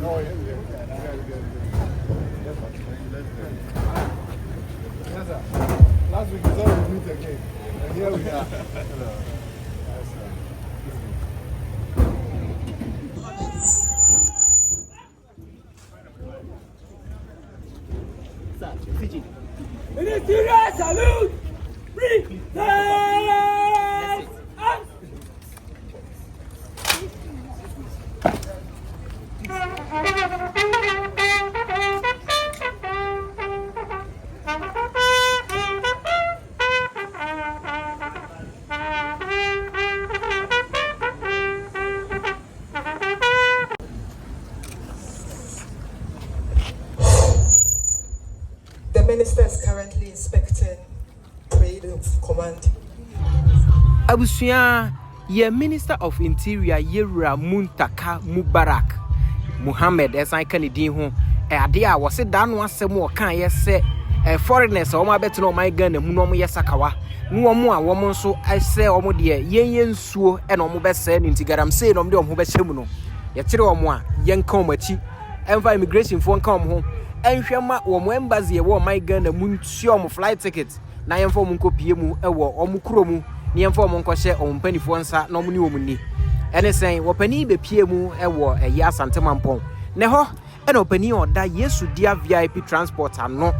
Oh, yeah. Yes, sir. Last week we thought we'd meet again. And here we are. Hello. Ministerial salute! Present! The minister is currently inspecting trade command. Abusia, ye Minister of Interior Yewura Muntaka Mubarak Muhammad as I can din ho ade was it dan wasem wo kan ye se foreigners o ma beto my Ghana mu no mo ye Sakawa no mo a wo mo nso ase o mo de yen nsuo e no mo be se no nti Galamsey no mo de o mo be hyemu no ye kire o mo a yen kan machi enfa immigration fo kan mo ho enhwema wo mo embassy e wo my Ghana mu ntuo mo flight ticket na yen fo mo nkopie mu e wo o mo kuro mu ni yen fo mo nkɔhye o mpanifo nsa no mo ni o mu ni ene sen wo pani be pie mu e wo Yaw Asante Mampong ne ho ene opani oda Yesu dia VIP transport ano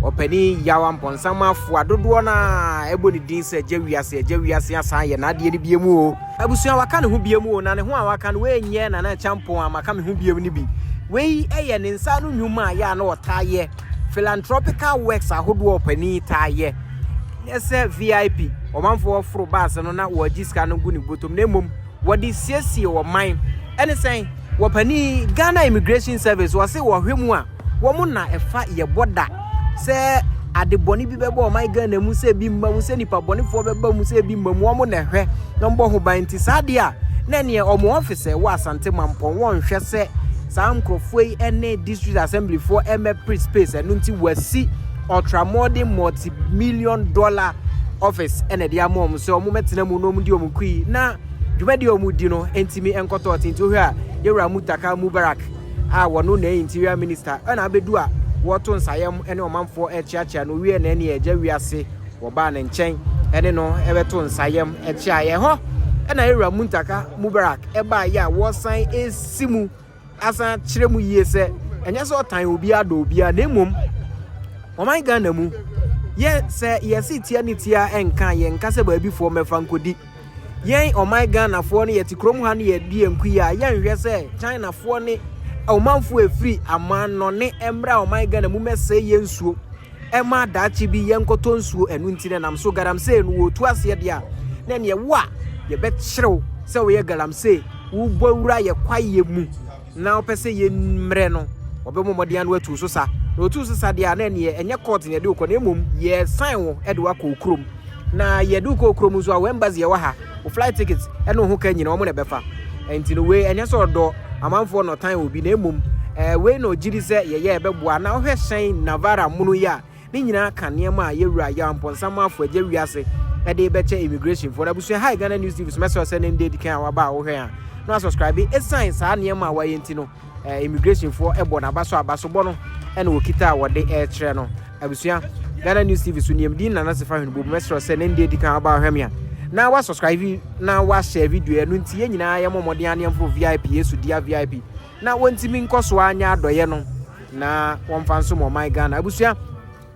opani Yaw Amponsah Marfo adodo na ebo ni din se Agya Wiase asan ye na de ni biemu o abusua waka ne ho biemu o na ne ho a waka ne we nye na champon amaka me ho biemu ni bi we eye ne nsa no nwuma ya na otaye philanthropical works ahodo opani taye ese VIP omanfo fro bas no na wo giska no gu ni botom na mom wo di siesie wo man ene sen wo pani Ghana Immigration Service wo se wo hwemu a wo mo na efa ye boda se adeboni bi bebo my Ghana mu se bi mma mu se nipa boni fo beba mu se bi mma mu wo mo na hwe no mbo ho ban ti sade a na ne omo office wo Asante Mampong won hwe se sam krofoi ene district assembly for MP space enu nti wasi Ultramodern multimillion dollar office ene dia mom so mo metena mu no mu di omukui na dwumadi omudi no entimi enkoto tinti hwe a Yewura Muntaka Mubarak a wono na interior minister na abedu a woto nsayem ene omanfo echiachia no wie na ene Agya Wiase wo ba ne nchen ene no ebeto nsayem echia ye ho ena Yewura Muntaka Mubarak eba ya wo san esimu asa kiremu yese enye so tan obi ado obi a na emom o my Ghana mu ye se yesi tia ni tia enka ye nka se ba bi fo mefa nkodi yen o my Ghana fo ne yeti krom ha ne ye di enku ya yen hwe se China fo ne o manfo efri amano ne emra o my Ghana mu mese ye nsuo ema daachi bi yen koto nsuo enu ntine nam so Galamsey no wo tu ase de a na ne ye wa ye be chirew se wo ye Galamsey wo bowura ye kwaye mu na opese ye mre no obe momodian no atu so sa no atu so sa de a na ne enye court ne de ukọ na emom ye sign wo e de wakọ okrom na ye de ukọ okrom so a we embassy ye wa ha o flight tickets e no ho ka nyina omo na befa enti no we enye so do amanfo no tan obi na emom we no giri se ye ebeboa na ohwe hyen Navara munu ya ni nyina ka niam a Yewura Yaw Amponsah Marfo Agya Wiase e de beche immigration for abusu Hi Ghana News TV so message send dey dikan wa ba wo hwe a no subscribe e sign sa niam a wa yenti no immigration for ebo na baso abaso no e na okita wo de e kire no abusu Ghana News TV so niam din na na se fa hwen bo message send dey dikan wa ba hwe me a na wa subscribe na wa share video enu nti ye nyina ye momode ane mfo VIP Yesu dia VIP na wontimi nkoso anya adoye no na wonfa nso mo my Ghana abusua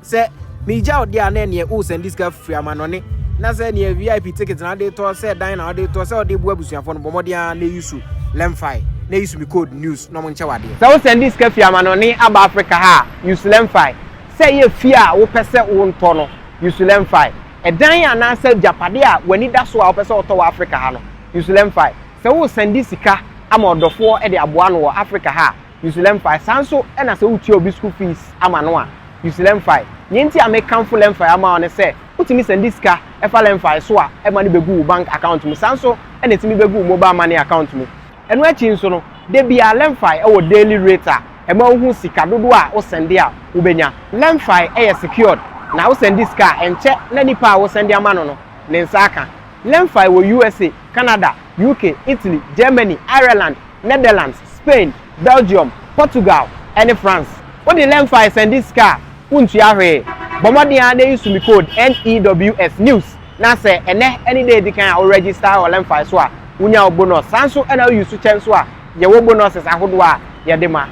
se mi ja odi ane ne o send this free amanone na se ne VIP ticket na de to se dan na de to se odi bu abusua fo no bomode ane Yesu lemfi na Yesu mi code news no mo nche wade se o send this free amanone aba Africa ha Yesu lemfi se ye fia wo pese wo nto no Yesu lemfi edan anase japade a wani da so a opese oto wa Africa ha no Yesu lemfi se wo send sika ama odofo e de aboa no wo Africa ha Yesu lemfi sanso e na se uti obi school fees ama no a Yesu lemfi nyenti amekanfo lemfi ama one se utimi send sika e fa lemfi so a e ma ne begu bank account mu sanso e na timi begu mobile money account mu eno achi nso no de bia lemfi e wo daily rate a e ma hu sika dodo a wo send a wo benya lemfi e secured na wo send sika enche na nipa wo send ama no ne nsaka lemfi wo USA, Canada, UK, Italy, Germany, Ireland, Netherlands, Spain, Belgium, Portugal, and France. What the length is and this car, Puntiare, Bombardier, they use to be code NEWS News. Now say, and any day they can register or length is what, Unya bonus, Sanso, and I use to chance what, your bonuses are Hodwa, Yadema.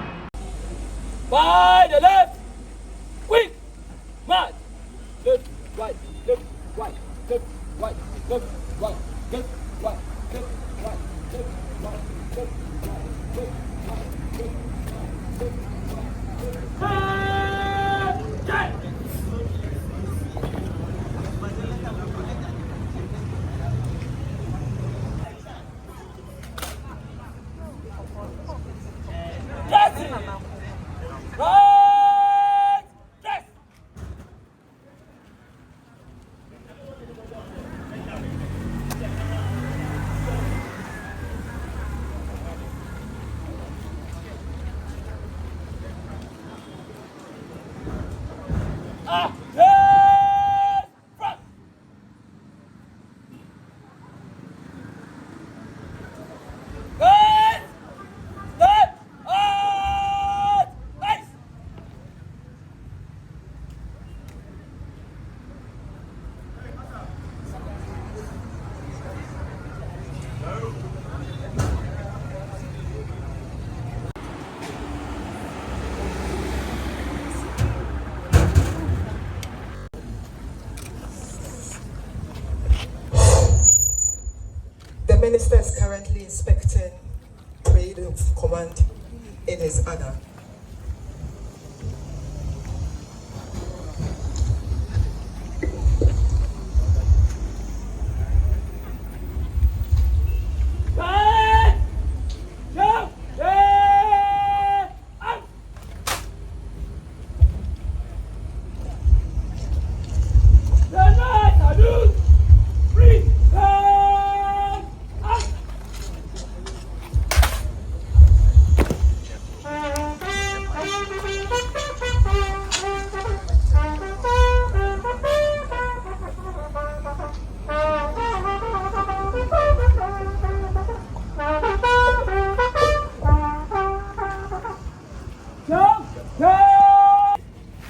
By the left, quick, march, left, right, left, right, left, right, left, right, left, right, left, right, left, right, left, The minister is currently inspecting parade of command in his honor.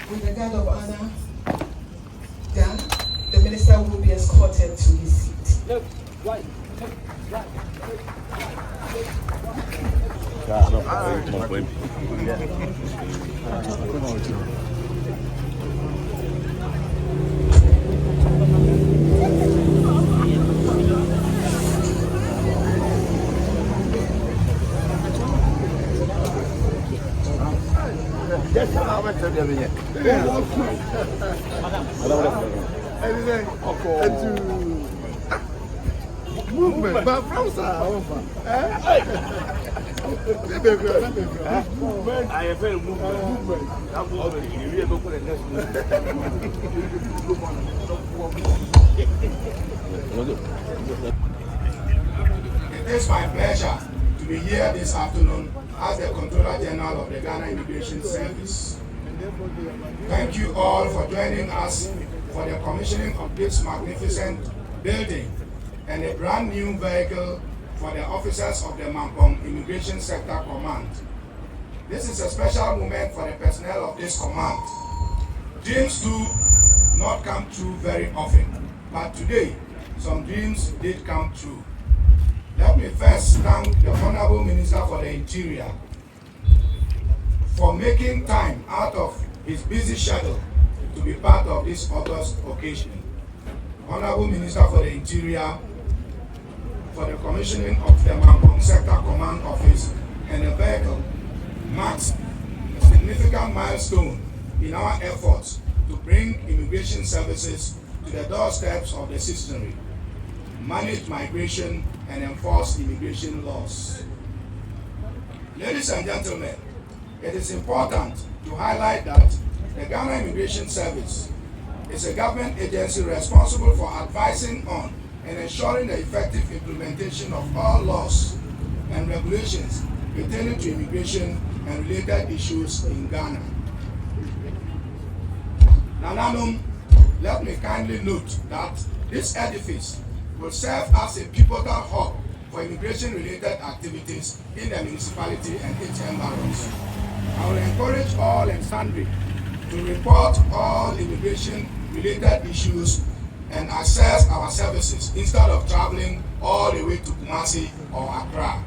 With the guard of honor done, the minister will be escorted to his seat. left, right, left, right, Movement, but from I have a movement. It is my pleasure to be here this afternoon as the Controller General of the Ghana Immigration Service. Thank you all for joining us for the commissioning of this magnificent building and a brand new vehicle for the officers of the Mampong Immigration Sector Command. This is a special moment for the personnel of this command. Dreams do not come true very often, but today some dreams did come true. Let me first thank the Honorable Minister for the Interior for making time out of his busy schedule to be part of this august occasion. Honorable Minister for the Interior, for the commissioning of the Mampong Sector Command Office and the vehicle marks a significant milestone in our efforts to bring immigration services to the doorsteps of the citizenry, manage migration and enforce immigration laws. Ladies and gentlemen, it is important to highlight that the Ghana Immigration Service is a government agency responsible for advising on and ensuring the effective implementation of all laws and regulations pertaining to immigration and related issues in Ghana. Nananum, let me kindly note that this edifice will serve as a pivotal hub for immigration-related activities in the municipality and HM barons. I will encourage all and sundry to report all immigration-related issues and access our services instead of traveling all the way to Kumasi or Accra.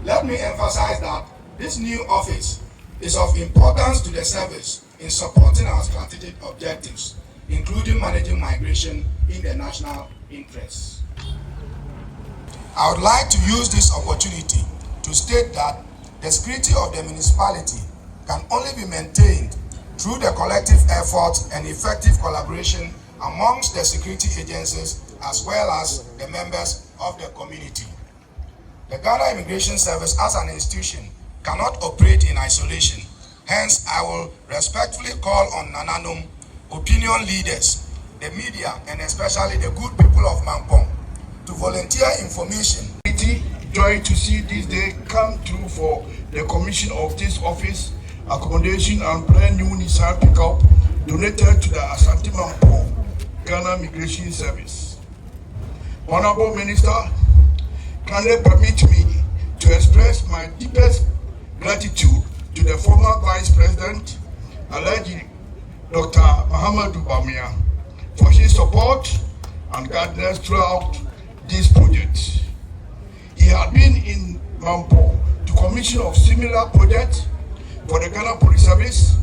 Let me emphasize that this new office is of importance to the service in supporting our strategic objectives, including managing migration in the national interest. I would like to use this opportunity to state that the security of the municipality can only be maintained through the collective efforts and effective collaboration amongst the security agencies as well as the members of the community. The Ghana Immigration Service as an institution cannot operate in isolation. Hence, I will respectfully call on Nananum, opinion leaders, the media, and especially the good people of Mampong to volunteer information. Joy to see this day come through for the commission of this office, accommodation and brand new Nissan pickup donated to the Asante Mampong Ghana Immigration Service. Honorable Minister, kindly permit me to express my deepest gratitude to the former Vice President, Alhaji Dr. Muhammadu Bamia, for his support and guidance throughout this project. He had been in Mampong to commission of similar projects for the Ghana Police Service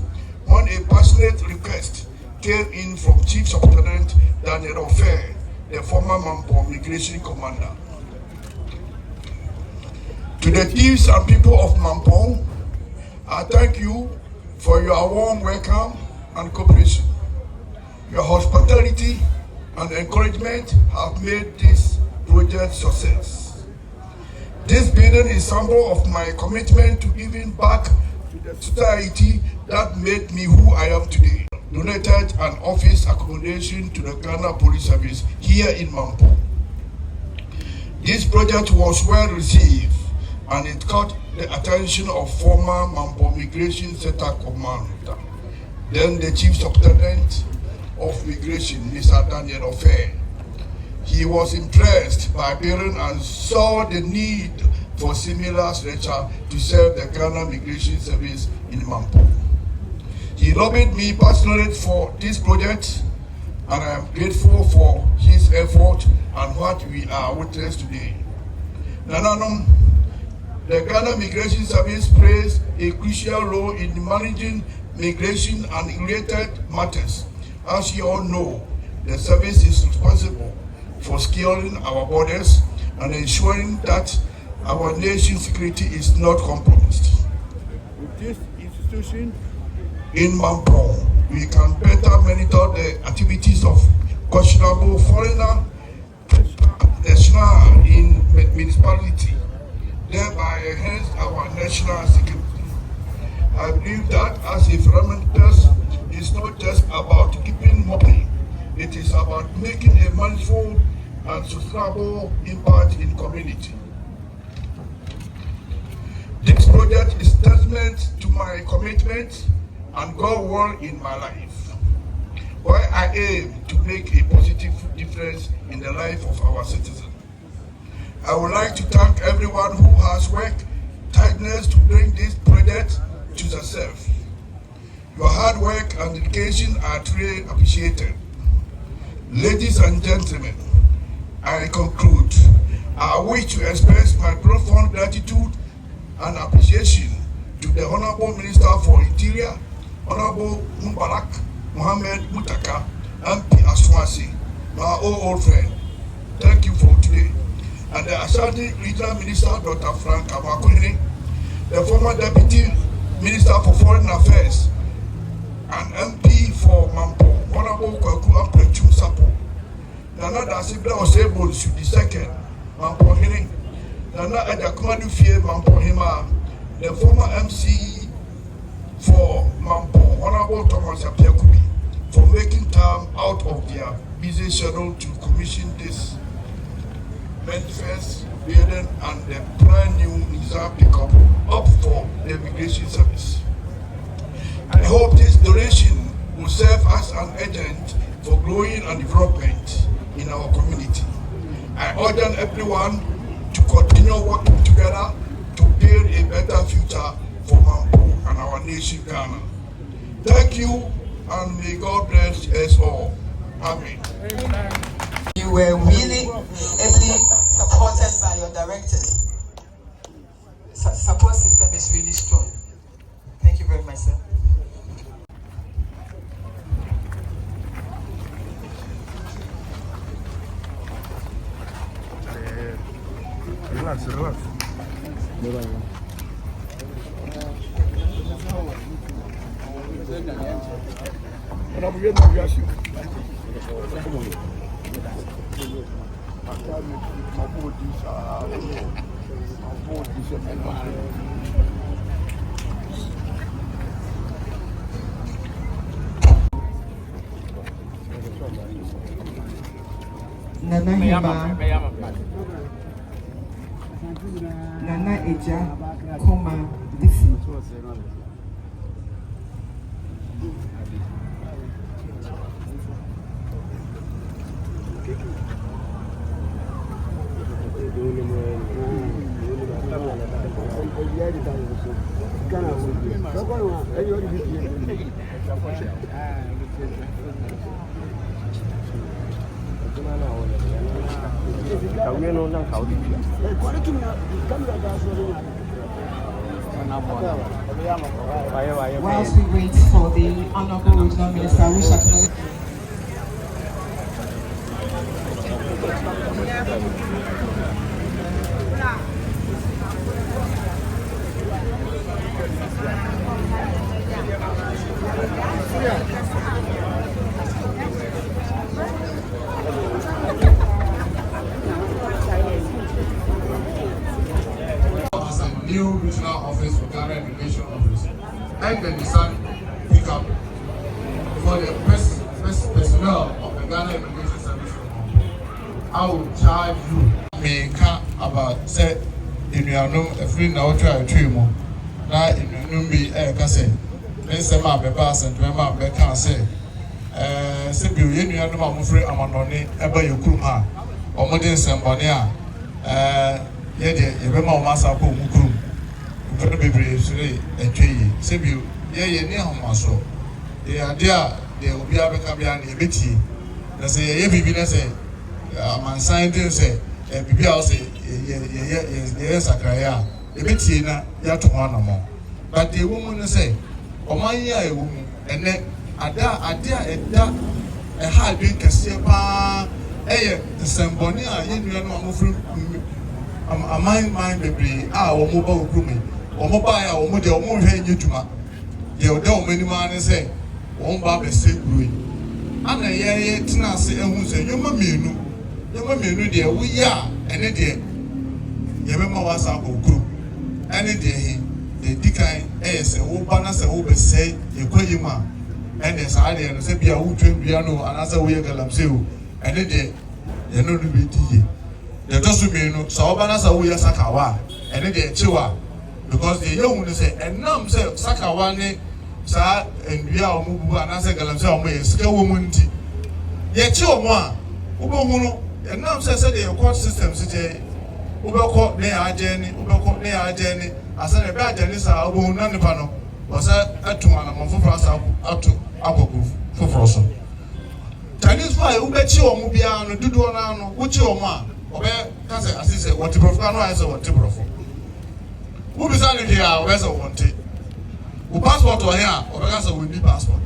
when a passionate request came in from Chief Superintendent Daniel Ofe, the former Mampong Migration Commander. To the chiefs and people of Mampong, I thank you for your warm welcome and cooperation. Your hospitality and encouragement have made this project success. This building is a symbol of my commitment to giving back to the society that made me who I am today. Donated an office accommodation to the Ghana Police Service here in Mampong. This project was well received and it caught the attention of former Mampong Migration Center Commander, then the Chief Superintendent of Migration, Mr. Daniel Ofe. He was impressed by building and saw the need for similar structure to serve the Ghana Migration Service in Mampong. He lobbied me personally for this project, and I am grateful for his effort and what we are witness today. Nananum, the Ghana Migration Service plays a crucial role in managing migration and related matters. As you all know, the service is responsible for securing our borders and ensuring that our nation's security is not compromised. With this institution in Mampong, we can better monitor the activities of questionable foreigner national in municipality, thereby enhance our national security. I believe that as a fermenters, it's not just about keeping money, it is about making a meaningful and sustainable impact in community. This project is testament to my commitment and God's will in my life, where I aim to make a positive difference in the life of our citizens. I would like to thank everyone who has worked tirelessly to bring this project to success. Your hard work and dedication are truly appreciated. Ladies and gentlemen, I conclude. I wish to express my profound gratitude and appreciation to the Honorable Minister for Interior, Honorable Mubarak Mohammed Muntaka, MP Aswasi, my old friend. Thank you for today. And the Asante Regional Minister, Dr. Frank Amakwini, the former Deputy Minister for Foreign Affairs, and MP for Mampong, Honorable Kwaku Amprechu Sapo. Nana Dasibla Osebo should be second, Mampong Hini. Nana Ajakumadu Fie Mampong Hima, the former MC for Mampong, Honorable Thomas Apiakubi, for making time out of their busy schedule to commission this manifest building and the brand new Nissan pickup up for the immigration service. I hope this donation will serve as an agent for growing and development in our community. I urge everyone to continue working together to build a better future for Mampong and our nation Ghana. Thank you, and may God bless us all. Amen. You were really ably supported by your directors. Support system is really strong. Thank you very much, sir. Relax. Nana Hima, Nana Eja, Koma, Disi. Whilst we wait for the Honourable Regional Minister, who shall acknowledge. New regional office for Ghana Immigration Office, and then the son pick up for the personnel of the Ghana Immigration Service. I will charge you. Me can't about say in your room a free now try to treat now in your room be a cassette. Then some of the pass and remember they can't say. Say you in your room, I'm free. I'm on only ever you come here. Or more than somebody. Yeah, you remember Massa Pum. Very brave, a tree. Save you, yeah, near Homaso. The idea they will be able to come down a bit. They say, every say, man, scientists say, and people say, yes, I cry, a bit in Yatuana more. But the woman say, oh, my year, woman, and then a hard drink, a sepa, the Sambonia, you know, a mind baby, our mobile grooming. Omobaya omode omonhwe nyetuma ye oda omani man say won ba be say grui ana ye tina se ehun se yoma mienu de wo ya ene de ye be ma wasa okuru ene de hi de dikan se wo ba na se wo be say ye kwayima ene sa de no se bia wo twendua no anasa wo ye galamsey o ene de ye no be diye de to so mienu sa wo ba na sa wo ye sakawa ene de chiwa. Because the young say, and now say, Sakawane, Sa, and Yaw Amponsah Galamsey Marfo, skill woman. Yet, you are one, and now says the court system, say, Ubako, they are Jenny, Ubako, they are Jenny, as a bad Jenny's are none of panel, was at 2 months up to Apoku for Frozen. Chinese fly, Ubechi or Mubiano, Duduano, which your ma, or as I say, what to profano as a what to profano. Who decided here, where's a wanted? Who passport or here, or because we need passport.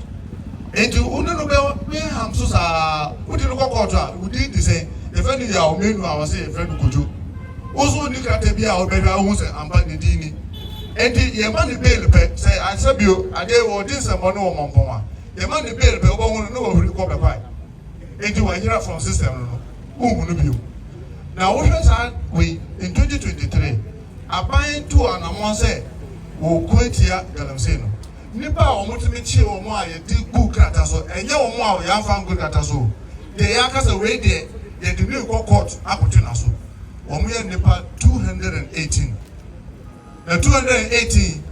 And you wouldn't know where I'm so sad. Who did look at who did the same? If any of our men, I was a friend could do. Also, you can't be our baby, I was I'm back the dini. And the money bail pet say, I said you, I gave all this and one more Mampong. The money bail pet won't know who you call the pipe. And you are here from system. Who will you? Now, what has we in 2023? Abiding to an amount will quit here, Galamsey. Nipa or Multimillion or more, you did good cataso, and you more, young fan good cataso. They are cast away there, yet the new court, Apotinaso. Or me and Nipa 218. The 218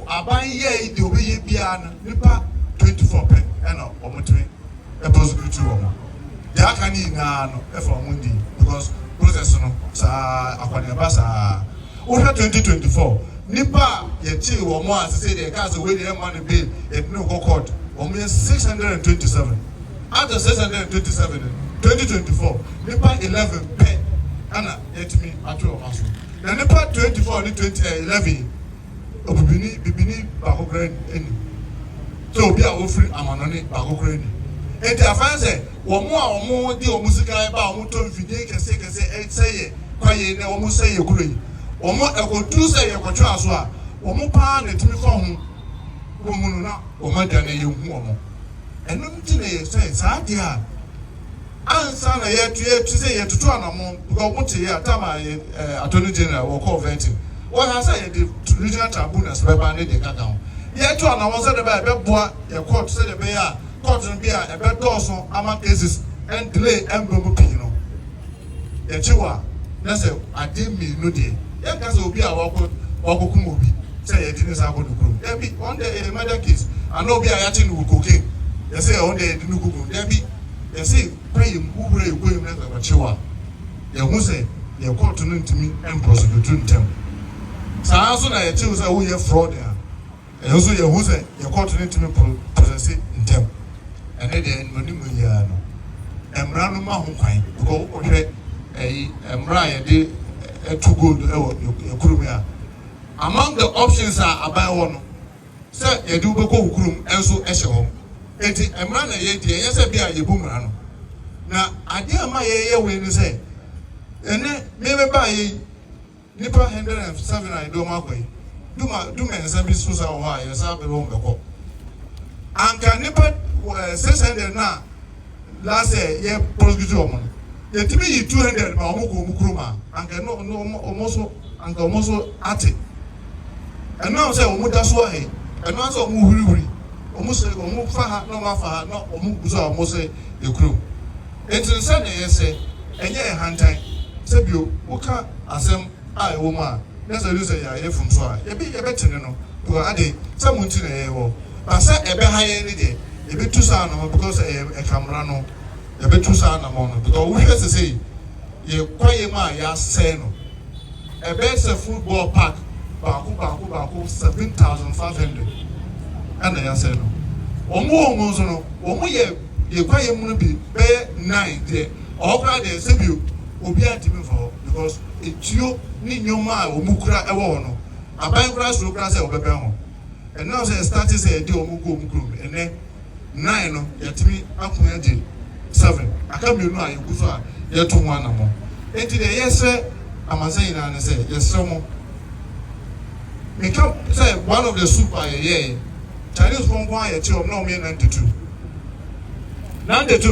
abiding ye, the way piano, Nipa 24 pen, and or Multimillion, a prosecutor. The Akani Nano, F. Mundi. because process no sa akwani basa over 2024 nipa yeti wo mo as say the case wey dey money bill it no go court almost 627 out of 627 2024 nipa 11 pay ana yetimi atu o maso na nipa 24 ni 2011 obibini ba ko grade eni so obi a ofri amanone ba ko grade enti afanse wo mo di o musika ba o mo to mfidie kese say kwaye na o mo say kuro yi o mo ekotu say ekotwa aso a o mo pa na timi ko ho wo mu no na o ma da na ye hu o mo enum ti na ye say sa dia ansa na ye tu say ye tutu anamo because mo te ye atama ye attorney general wo call vetting what has say the regional tribunals be ban de kaka ho ye tu anamo say de be boa ye court say de be ya court no be a be doso ama cases and delay and go pin no ye chiwa na say ade mi no de ye ka say obi a wako kum obi say ye dinu sa go dukuru e bi one day a murder case and obi a yachi no cocaine ye say one day dinu gugu e bi ye say pray mbubre ego im na ka chiwa ye hu say ye court no ntimi and prosecute ntem sa so na ye chiwa say wo ye fraud ya e so ye hu say ye court no ntimi process ntem ene de no mu ya no emra no ma ho kwan because o hwe emra ye de to gold kurum ya among the options are abai one say ye do be ko kurum enso ehye ho enti emra na ye de ye say bia ye bu mra no na ade ama ye we ni say ene me be ba ye nipa 107 I do ma kwai duma ensa bi so sa ho a ye sa be ho be ko anka nipa 600 na last year prosecute omo yetimi yi 200 ma omo ko mukruma anka no almost ate eno say omo da so ahe eno say omo hurihuri omo say omo fa ha no ma fa ha no omo buzo omo say ekuru etin say na yese enye hantan say bio woka asem a ewo ma na say ya ye fun so a ye be tene no because ade say munti na ye wo ba say ebe ha ye ni de ebe tu sa na because e camera no ebe tu sa na mo no because we just say ye kwaye ma ya say no ebe say football park baako 7,500 and ya say no omo so no omo ye kwaye mu no bi be 9 there okra dey say bi obi atimi for because etuo ni nyoma a omo kura ewo no aban kura so kura say obebe ho and now say start say dey omo go omo kuro ene 9 no yatimi akun de 7 aka mi no ayi guso a yeto ho anamo enti de yese amasan ina ne say yesre mo me come say one of the super ye Chinese one kwa ye chom no me 92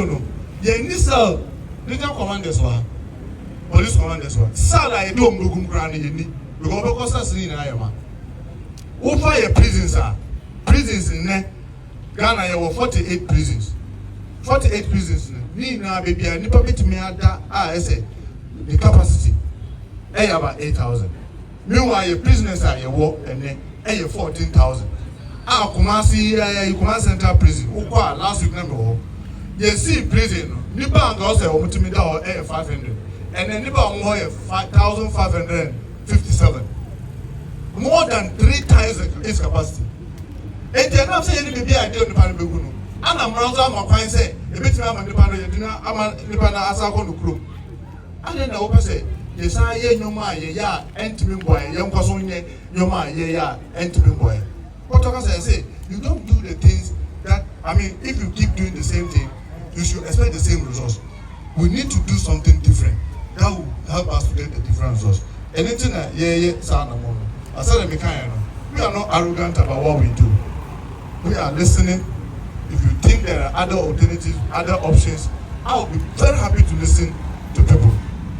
no ye ni sir regional commanders wa police commanders wa sala ye do mrugum kra ne ye ni because us ni na ayama wo fa ye prisons ne Ghana you 48 prisons. 48 prisons. Ni na baby a nipa betimi ada say the capacity about 8,000. Meanwhile your prisoners are your work and then 14,000. Kumasi Central Prison. Ukwa last week number. You see prison nipa anga say omutimi da 500 and then nipa onwo 5,557. More than 3 times its capacity. And then I'm saying baby I dey on the panel begunu. Ana mranzo amakwan say e betimi ama nipa no yedina ama nipa na asa ko nukuro. And na wo say yes I ye nyoma ye ya entimi boy ye nkoso nye nyoma ye ya entimi boy. What I say you don't do the things that if you keep doing the same thing you should expect the same results. We need to do something different that will help us to get the different results. Anything that sound among I said we are not arrogant about what we do. We are listening. If you think there are other alternatives, other options, I will be very happy to listen to people.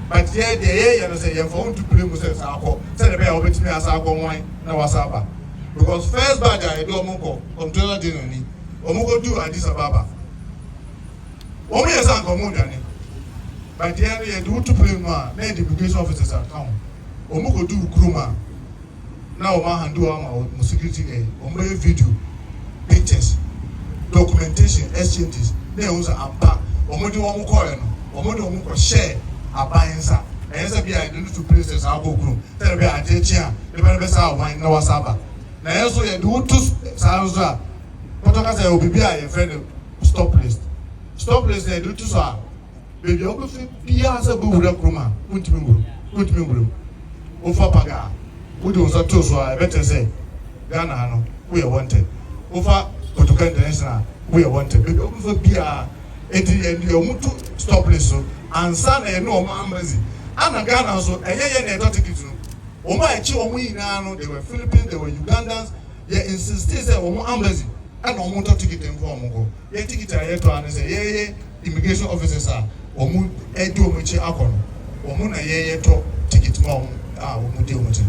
But you say you want to play Muslims say the bear obey me as I go wine now wasaba. Because first bad I do omoko controller dinoni omoko do Addis Ababa. Omo yesa komodani. But you do to play ma na the immigration officers are town. Omoko do kruma. Now ma handle our security omo video pictures documentation exchanges na use ampa omo di omo call no omo di omo ko share abainsa esa bi a do to places akokuru tell be ajechia the be say wan na wasaba na yeso ye do to sanzo a Montaka say obi bi a ye friend stop list they do to so baby obi bia say bu wura kroma untimi nguru ofa paga we do so to so I better say Ghana no we are wanted over Portugal international we are wanted baby obi bia edi omutu stop list so ansa na no ambazi ana Ghana so eye na ticket no Oma echi omo yina no they were Philippines, they were Ugandans. They insisted say omo embassy and omo to ticket for omo go. Ye ticket aye to an say ye immigration officers are omo edu omo chi akono. Omo na ye to ticket ma omo omo de omo chi.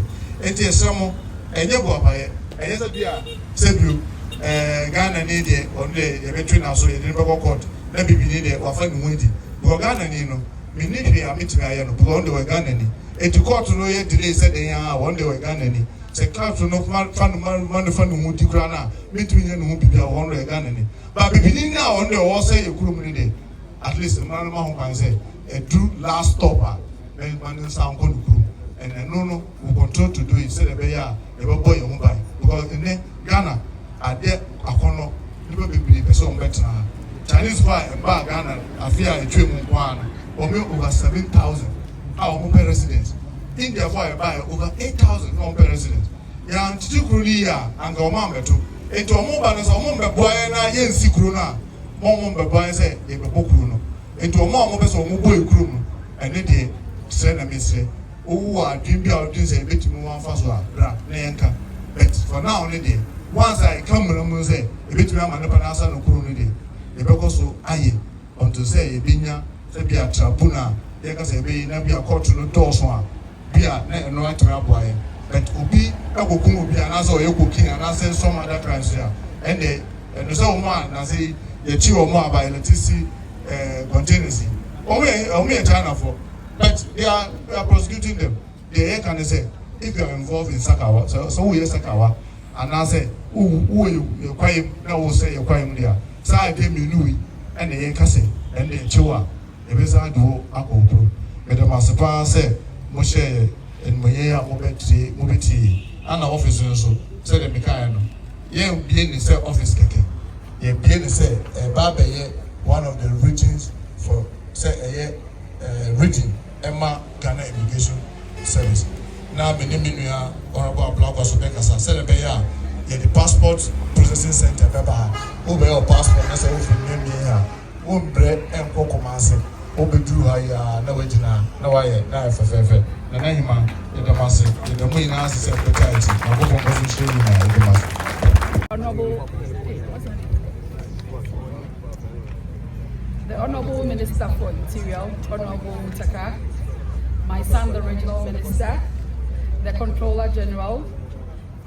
Enti esemo enye bo abaye. Enye se bia sebiu Ghana ni de on the between now so ye dey go court. Na bibini de wa fa ni wedi. Bo Ghana ni no me ni hwe amiti aye no bo on the Ghana ni. Eti court no ye delay said one day we Ghana ni se court no fan mu di kra na metumi nye no bibia one day Ghana ni ba bibini na one day wo say ekurum ni de at least man ma ho kan say a true last stopper then man sound kon kurum and no we control to do it say the be ya e be boy ho ban because in Ghana ade akono ni be bibiri be so mbetna Chinese boy ba Ghana afia etwe mu kwa na o me over 7,000 our own residents. India for buy over 8,000 own residents. Ya ntitikuru ya anga omambe tu. Enti omumba no so omumbe boy na ye nsikuru na. Momumbe boy say ye be bokuru no. Enti omambe so omumbo ekuru no. Ene de say na mesre. Owu adwin bia odin say betimi wan fa so a bra na yenka. But for now ne de once I come no say ebetimi ama ne pa na asa no kuru no de. E be ko so aye unto say e binya say bia tribunal yeka say be na bia court no doso a bia na no atwa aboaye but obi akokum obi anaso oyekokin anaso some other crimes here and no say o ma na say ye chi o mo abaye letisi containers o me China for but they are prosecuting them they can say if you are involved in Sakawa so we Sakawa and I say who you kwai na wo say you kwai there say dey menui and they can say and they chiwa ebeza do akopro medama sepa say mo share en moye ya mobeti ana office nso say the mekae no ye bie ni say office keke ye bie ni say baba ye one of the regions for say region Emma Ghana Immigration Service na meniminu honorable blog so be kasa say the ya ye the passport processing center baba o be your passport na say o fi mi ya o bre enko komase obedru haya na wajina na waye na fefefe na nahima edamase edamu ina asese propriety na go go go show you na edamase the Honorable Minister for Interior, Honorable Muntaka, my son, the Regional Minister, the Controller General,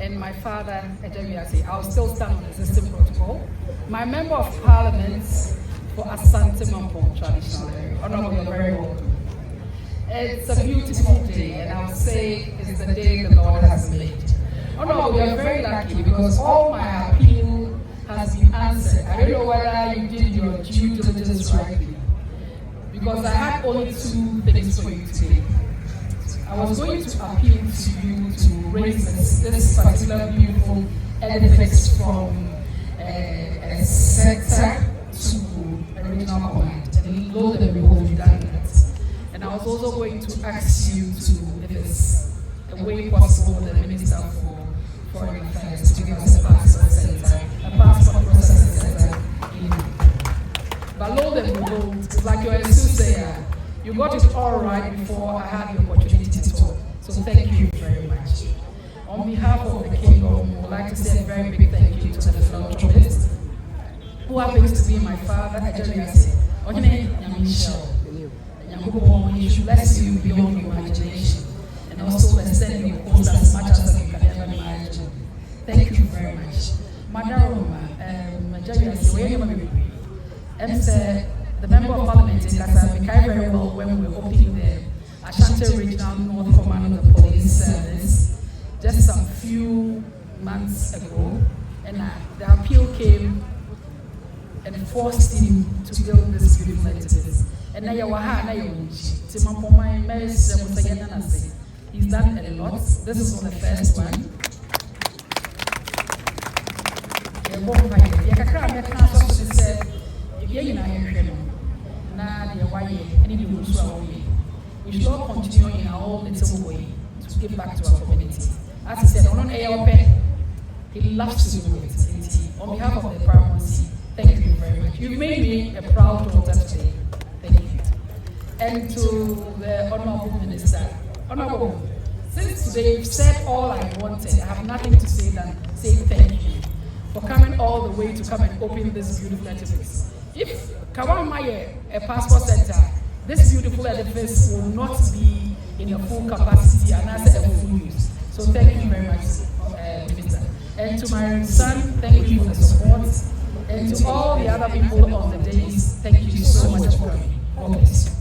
and my father, Agya Wiase. I'll still stand on the existing protocol. My Member of Parliament for Asante Mampong traditionally. Honorable, you're very welcome. It's a beautiful day, and I would say it's the day the Lord has made. Honorable, you're very lucky because all my appeal has been answered. I don't know whether you did your due diligence rightly, because I had only two things for you today. I was going to appeal to you to raise this particular beautiful edifice from a sector to a regional command, and lo and behold, you've done that. And I was also going to ask you to, if it's a way possible, the Minister for Foreign Affairs to give us a passport center, a passport processing center in. But lo and behold, like your Yesu, you got it all right before I had the opportunity to talk. So thank you very much. On behalf of the Kingdom, I would like to say a very big thank you to the philanthropist, who happens to be my father, Agya Wiase. He should bless you beyond your imagination, and also extend your post as much as you can ever imagine. Thank you very much. Madam Agya Wiase, the Member of Parliament in Kasa, we carry very well when we were opening the Asante Regional North Command of the Police Service just some few months ago, and the appeal came and forced him to build this beautiful edifice. And now you are he's done a lot. This is on the first one. We should all continue in our own little way to give back to our community. As he said, he loves to do it. On behalf of the presidency, thank you very much. You've made me a proud daughter today. Thank you. And to the Honorable Minister, Honorable, since today you've said all I wanted, I have nothing to say than say thank you for coming all the way to come and open this beautiful edifice. If Kawamaye, a passport center, this beautiful edifice will not be in a full capacity and as a full use. So thank you very much, Minister. And to my son, thank you for the support. And to all the other people on the days, thank you so much for coming. God bless you.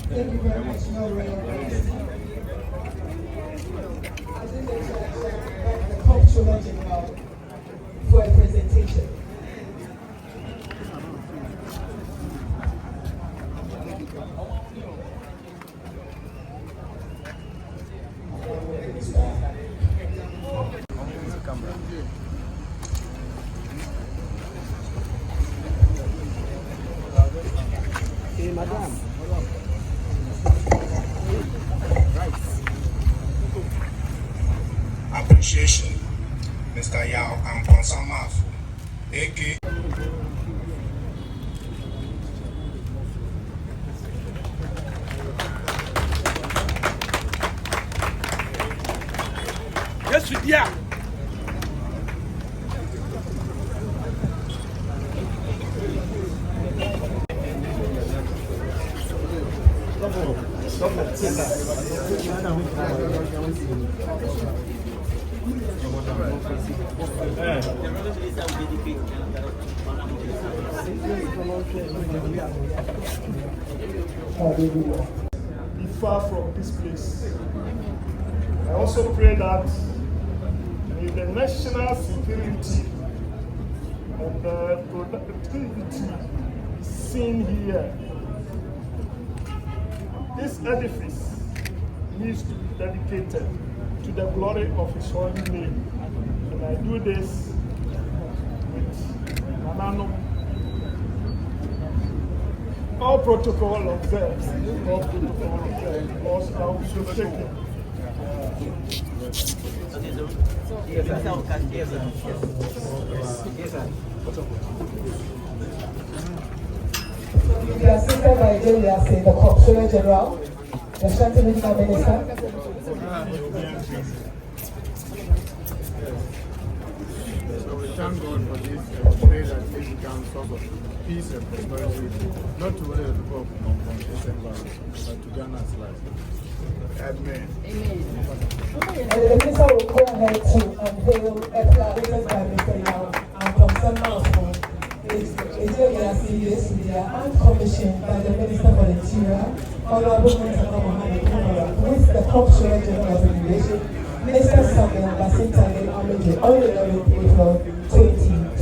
Thank you very much, the Comptroller General for a presentation. Hey, madam. Appreciation, Mr. Yaw Amponsah Marfo, aka Yesu dia. Be far from this place. I also pray that may the national security and the productivity seen here. This edifice needs to be dedicated to the glory of His holy name. And I do this with Manano. All protocol observed. All protocol observed. Because I will be taken. We are assisted by Agya Wiase, the Comptroller General, the Asante Minister. So we thank God for this and pray that this becomes a source of peace and prosperity, not to only the people of Mampong, but to Ghana's life. Amen. And the Minister will go ahead to unveil a plan written by Mr. Yaw Amponsah Marfo. Agya Wiase, Yesu, and commissioned by the Minister for the Interior, Honorable Muntaka Mubarak, with the Comptroller General of Immigration, Minister Samuel Basintage on April 2025.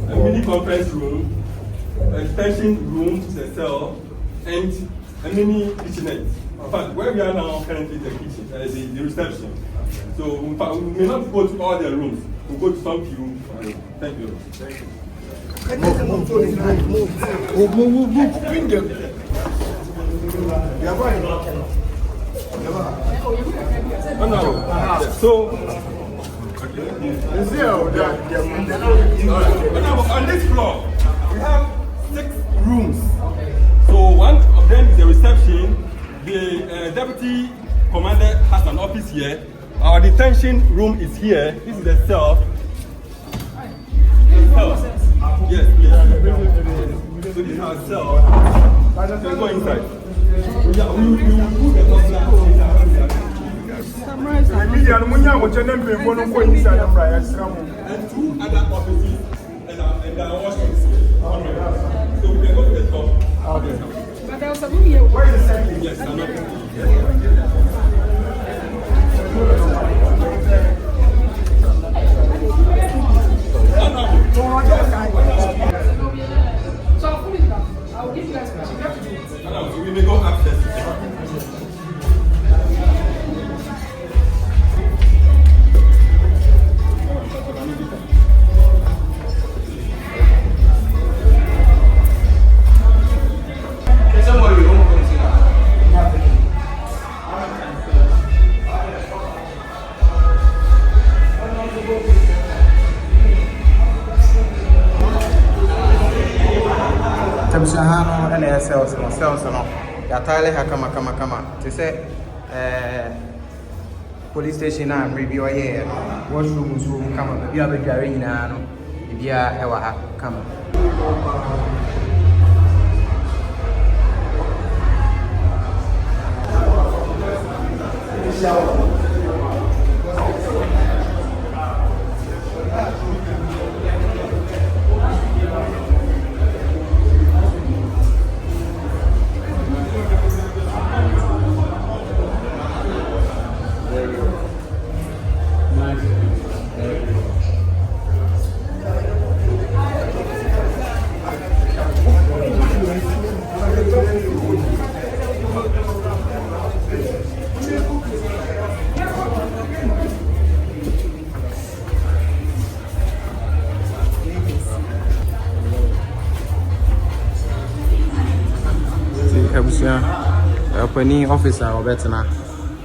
A mini conference room, extension room to the cell, and a mini kitchenette. In fact, where we are now currently the kitchen, the reception. So in fact, we may not go to all the rooms. We'll go to some few. Thank you. Thank you. So on this floor, we have 6 rooms. So one of them is the reception. The deputy commander has an office here. Our detention room is here. This is the cell. Yes, please. So this is our cell. Let's go inside. We will put the and 2 other offices and our washrooms. So we can go to the top. Okay. But there was a room here. Where is the second? Yes, I'm not. Yes. Kabishahano and air cells and cells and all. Yatale Hakama. To say, police station and review a year. Washrooms room come. You have a Jarina, Via Ewa come. Opening officer or better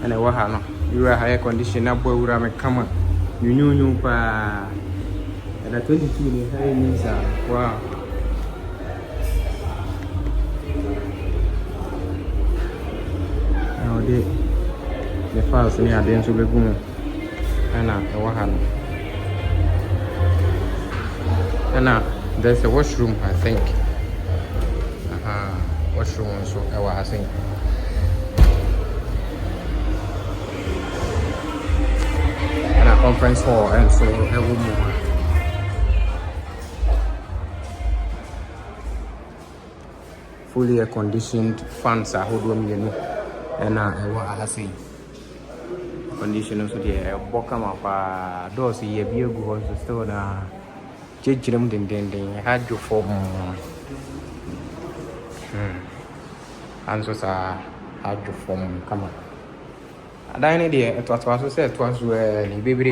and a wahano. You are higher condition up where we come. You knew pa and at 22 in high news. Wow. Now the files near the end to be boom and a wahano. And there's a washroom, I think. Washroom, so I was saying. And a conference hall, and so I will move. Fully air conditioned fans are holding you and I was saying. Condition also the bottom of doors, ye be a good store. Judgment in had you form. Answers are hard to form. Come on. I didn't idea. It was also said it was where the baby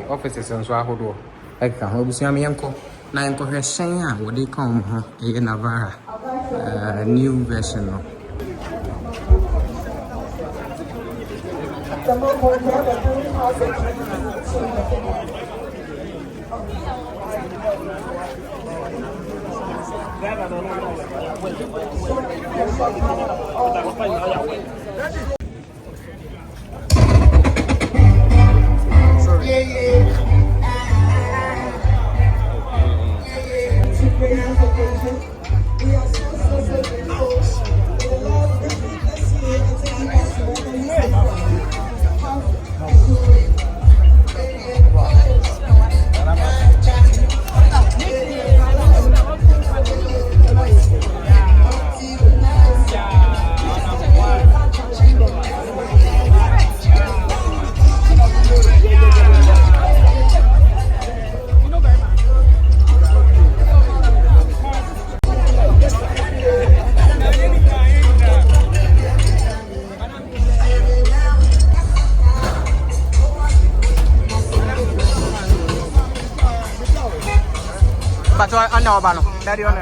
officers and so I would like to hope some uncle. Now, I'm going to say, what they come in a new version. Daddy on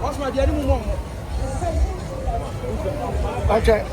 what's my daddy mom? Okay.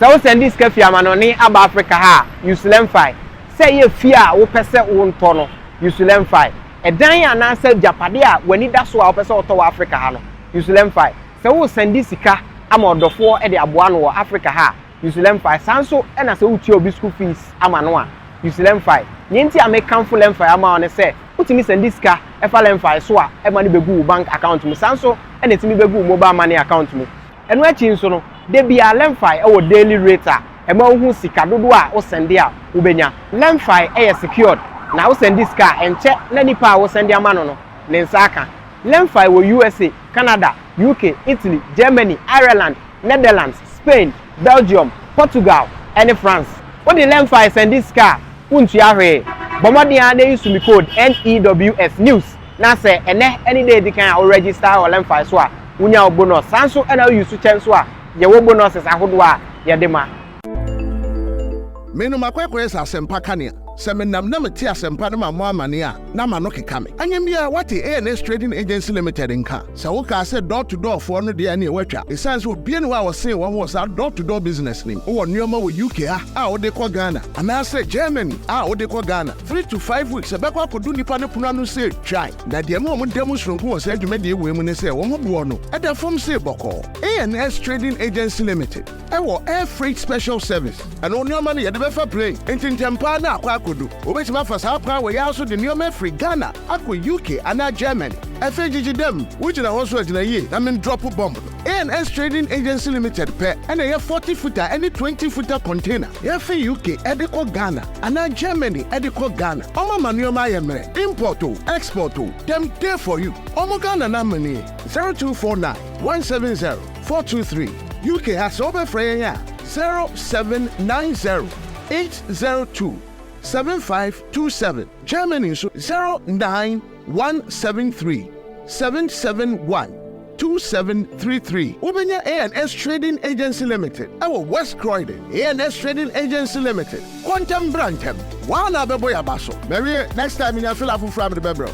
So send this cafe manoni ab Africa ha Usulem fi say ye fear wo pese wo nto no Usulem fi e dan ya na say japade a wani da so a wo pese oto wa Africa ha no Usulem fi say wo send this sika amodofo e de aboa no wo Africa ha Usulem fi sanso e na say wo tie obi school fees ama no a Usulem fi nyenti American full lem fi ama one say utimi send this sika e fa lem fi so a e ma ne begu bank account mu sanso e na timi begu mobile money account mu enu achi nso no de bia lemfi e wo daily rate a e ma hu sika dodo a wo send a wo benya lemfi e secured na wo send this car enche na nipa wo send ama no ne nsa aka lemfi wo USA Canada UK Italy Germany Ireland Netherlands Spain Belgium Portugal and France wo de lemfi send this car untu ahwe bomodi a dey use me code NEWS news na say ene any day di kan o register o lemfi so a unya bonus sanso e na use chen so a ye wo bonuses ahodo a ye de ma Menu makwekwe sa sempa kania. Se menam na meti asempa no ma mo amane a na ma no keka me. Anyem bia what ANS Trading Agency Limited nka. Se wo ka se door to door for no de na e watwa. E sense wo bie no wa wo se wo sa door to door business nim. Wo nneoma wo UK a wo de kwa Ghana. Ana se Germany a wo de kwa Ghana. 3 to 5 weeks e be kwa kodu nipa ne punu anu se try. Na de mo demonstration wo se adwuma de we mu ne se wo mo bo no. E da form se boko. ANS Trading Agency Limited. E wo air freight special service. And nneoma ne ye de be fa plane. Entintempa na akwa Obetima for South Power, we also the new free Ghana, Aqua UK, and Germany. FAGG them, which are also in a year, I mean drop a bomb. ANS Trading Agency Limited pair, and a 40-footer, any 20-footer container. FA UK, Edico Ghana, and Germany, Edico Ghana. Oma Manuel Mayamere, importo, exporto, them there for you. Omo Ghana Namani, 0249 170 423. UK has over Freya 0790 802 7527. Germany 09173 771 2733. Ubenya ANS Trading Agency Limited. Our West Croydon ANS Trading Agency Limited. Quantum Brantem. Wana beboya baso. Maybe next time in your fill up from the bebro.